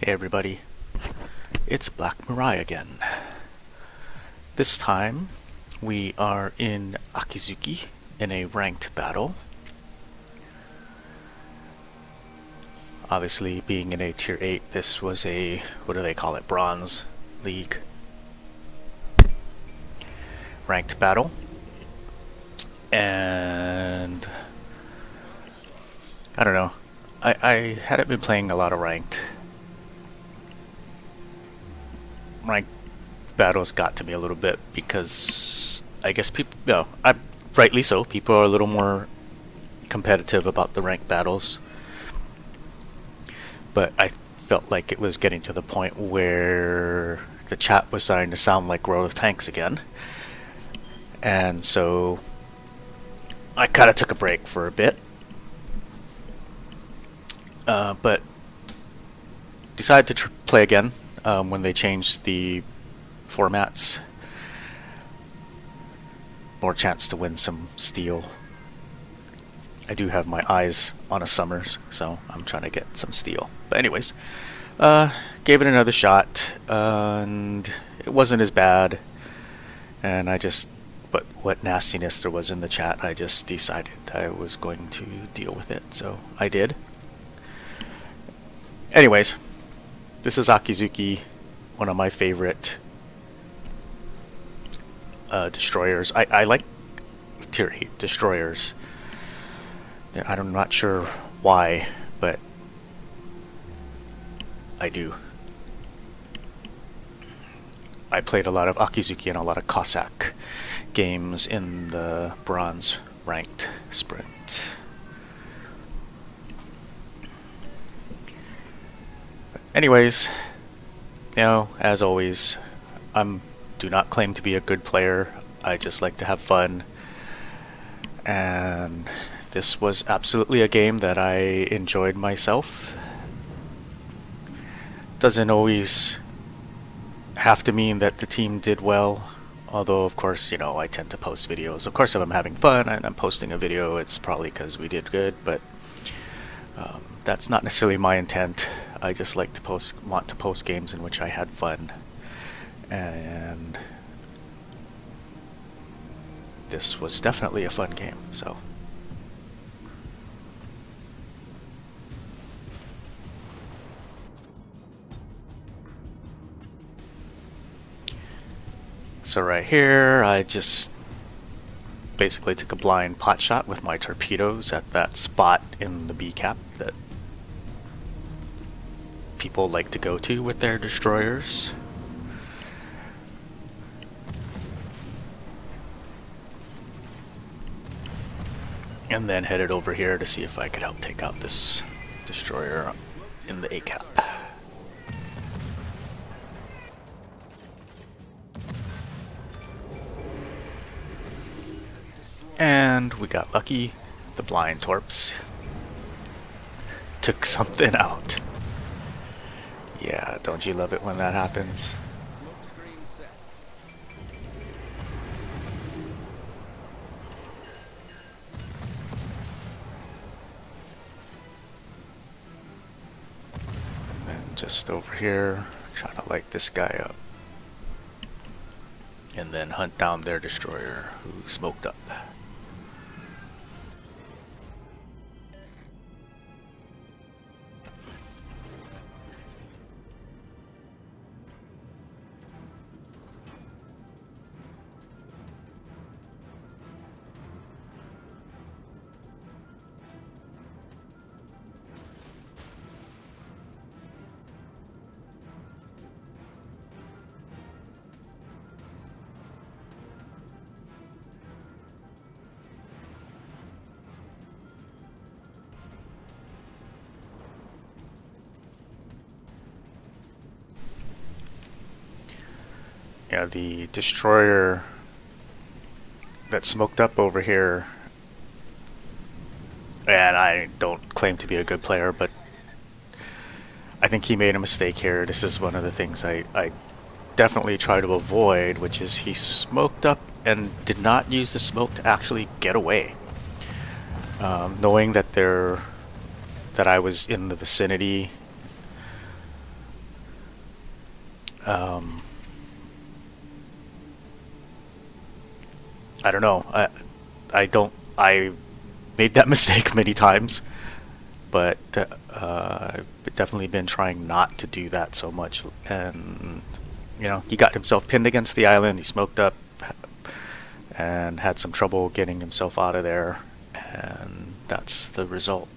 Hey everybody, it's Black Mirai again. This time we are in Akizuki in a ranked battle. Obviously, being in a tier 8, this was a, what do they call it, bronze league ranked battle. And I don't know, I hadn't been playing a lot of ranked battles got to me a little bit because I guess people, rightly so, people are a little more competitive about the ranked battles. But I felt like it was getting to the point where the chat was starting to sound like World of Tanks again. And so I kind of took a break for a bit. But decided to play again when they changed the formats. More chance to win some steel. I do have my eyes on a summers, so I'm trying to get some steel. But anyways, gave it another shot, and it wasn't as bad. And but what nastiness there was in the chat, I just decided I was going to deal with it, so I did. Anyways, this is Akizuki, one of my favorite destroyers. I like tier 8 destroyers. I'm not sure why, but I do. I played a lot of Akizuki and a lot of Cossack games in the bronze ranked sprint. Anyways, as always, do not claim to be a good player. I just like to have fun, and this was absolutely a game that I enjoyed myself. Doesn't always have to mean that the team did well, although of course, I tend to post videos. Of course, if I'm having fun and I'm posting a video, it's probably because we did good, but that's not necessarily my intent. I just like to want to post games in which I had fun, and this was definitely a fun game, so. So right here, I just basically took a blind pot shot with my torpedoes at that spot in the B cap that people like to go to with their destroyers. And then headed over here to see if I could help take out this destroyer in the A cap. And we got lucky. The blind torps took something out. Yeah, don't you love it when that happens? And then just over here, trying to light this guy up. And then hunt down their destroyer who smoked up. Yeah, the destroyer that smoked up over here, and I don't claim to be a good player, but I think he made a mistake here. This is one of the things I definitely try to avoid, which is he smoked up and did not use the smoke to actually get away. Knowing that I was in the vicinity Um, I don't know. I don't. I made that mistake many times, but I've definitely been trying not to do that so much. And he got himself pinned against the island. He smoked up and had some trouble getting himself out of there, and that's the result.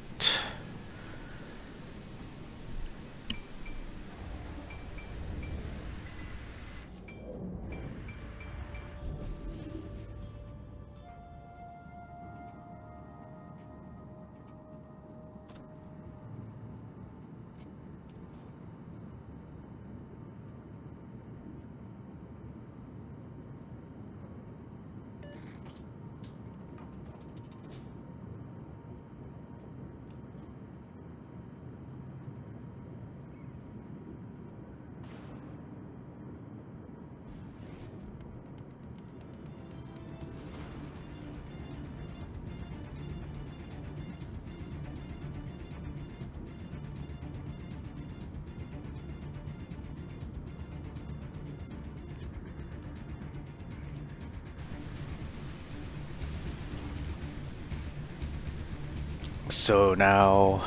So now,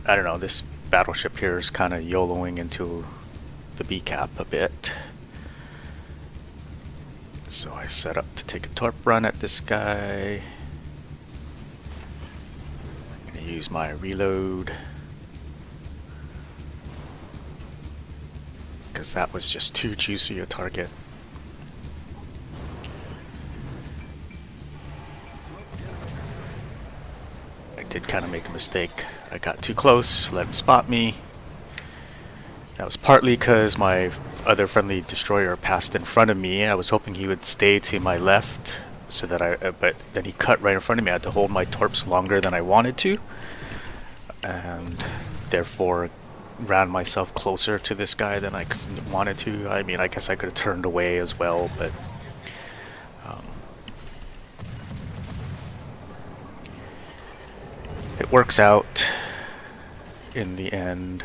I don't know, this battleship here is kind of YOLOing into the B cap a bit. So I set up to take a torp run at this guy. I'm going to use my reload, because that was just too juicy a target. I did kind of make a mistake. I got too close, let him spot me. That was partly because my other friendly destroyer passed in front of me. I was hoping he would stay to my left, so that but then he cut right in front of me. I had to hold my torps longer than I wanted to, and therefore ran myself closer to this guy than I wanted to. I mean, I guess I could have turned away as well, but it works out. In the end,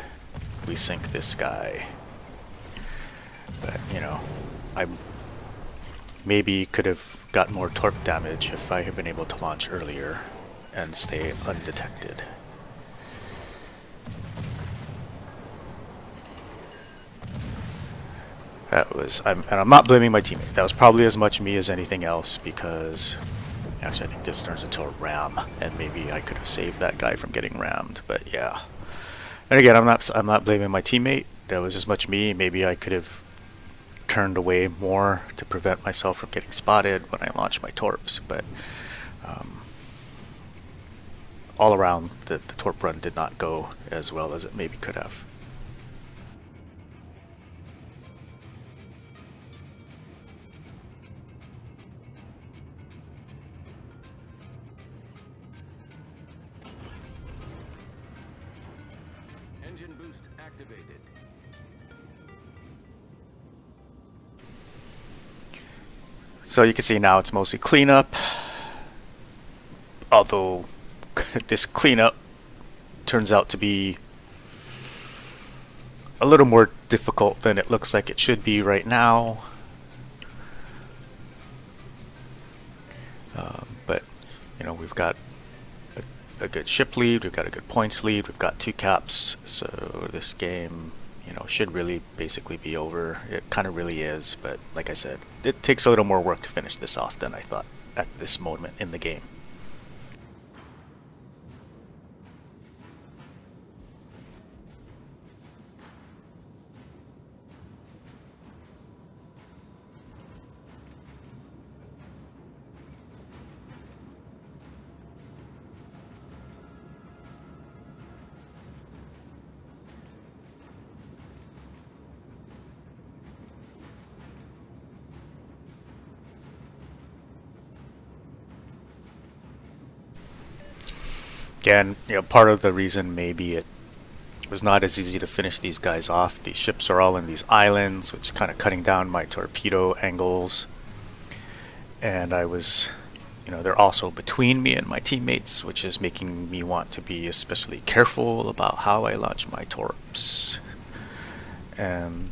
we sink this guy. But, I maybe could have got more torp damage if I had been able to launch earlier and stay undetected. And I'm not blaming my teammate. That was probably as much me as anything else, because actually I think this turns into a ram, and maybe I could have saved that guy from getting rammed. But yeah. And again, I'm not blaming my teammate. That was as much me. Maybe I could have turned away more to prevent myself from getting spotted when I launched my torps. But all around, the torp run did not go as well as it maybe could have. Engine boost activated. So you can see now it's mostly cleanup. Although this cleanup turns out to be a little more difficult than it looks like it should be right now. But we've got a good ship lead, we've got a good points lead, we've got 2 caps, so this game should really basically be over. It kind of really is, but like I said, it takes a little more work to finish this off than I thought at this moment in the game. Again, part of the reason maybe it was not as easy to finish these guys off. These ships are all in these islands, which kind of cutting down my torpedo angles. And I was, they're also between me and my teammates, which is making me want to be especially careful about how I launch my torps. And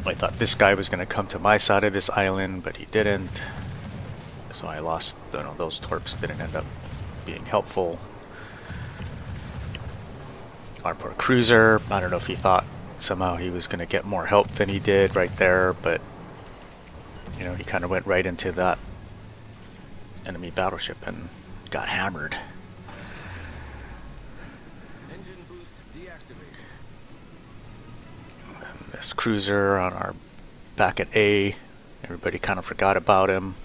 I thought this guy was going to come to my side of this island, but he didn't. So I lost, those torps didn't end up being helpful. Our poor cruiser, I don't know if he thought somehow he was going to get more help than he did right there, but he kind of went right into that enemy battleship and got hammered. Engine boost deactivated. And this cruiser on our back at A, everybody kind of forgot about him.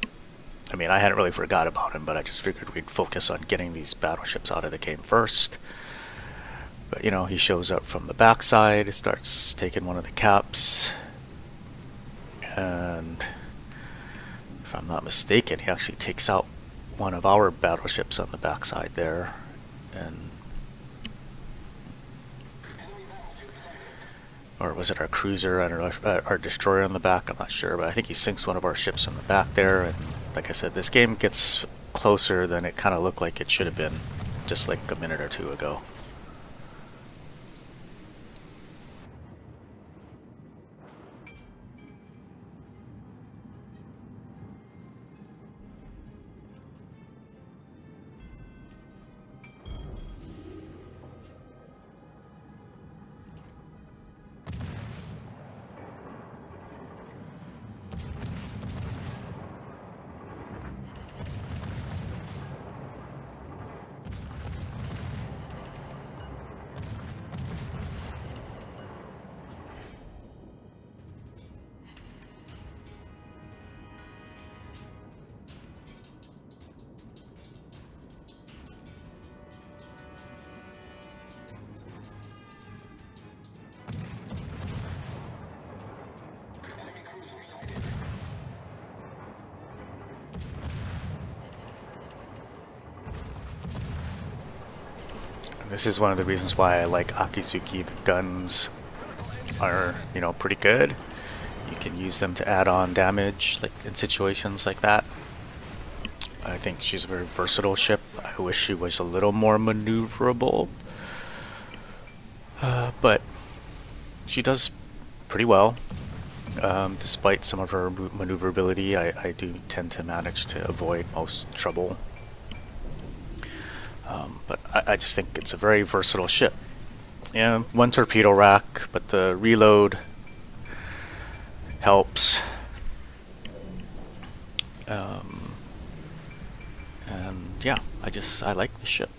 I mean, I hadn't really forgot about him, but I just figured we'd focus on getting these battleships out of the game first. But he shows up from the backside, starts taking one of the caps, and if I'm not mistaken, he actually takes out one of our battleships on the backside there, and or was it our cruiser? I don't know, our destroyer on the back, I'm not sure, but I think he sinks one of our ships in the back there. And like I said, this game gets closer than it kind of looked like it should have been just like a minute or two ago. This is one of the reasons why I like Akizuki. The guns are, pretty good. You can use them to add on damage, like in situations like that. I think she's a very versatile ship. I wish she was a little more maneuverable, but she does pretty well. Despite some of her maneuverability, I do tend to manage to avoid most trouble. But I just think it's a very versatile ship. Yeah, one torpedo rack, but the reload helps. And yeah, I like the ship.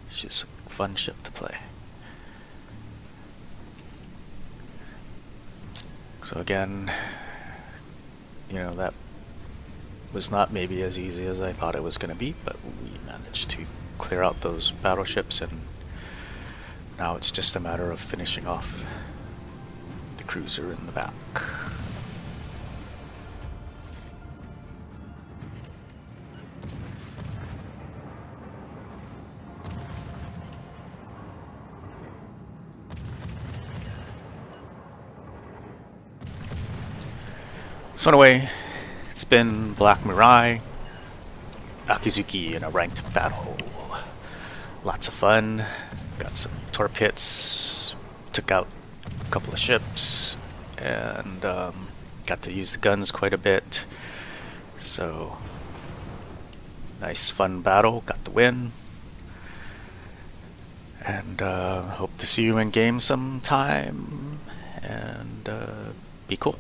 She's a fun ship to play. So again, that was not maybe as easy as I thought it was going to be, but we managed to clear out those battleships, and now it's just a matter of finishing off the cruiser in the back. So anyway, it's been Black Mirai, Akizuki in a ranked battle. Lots of fun. Got some torp hits, took out a couple of ships, and got to use the guns quite a bit. So, nice fun battle, got the win. And hope to see you in game sometime, and be cool.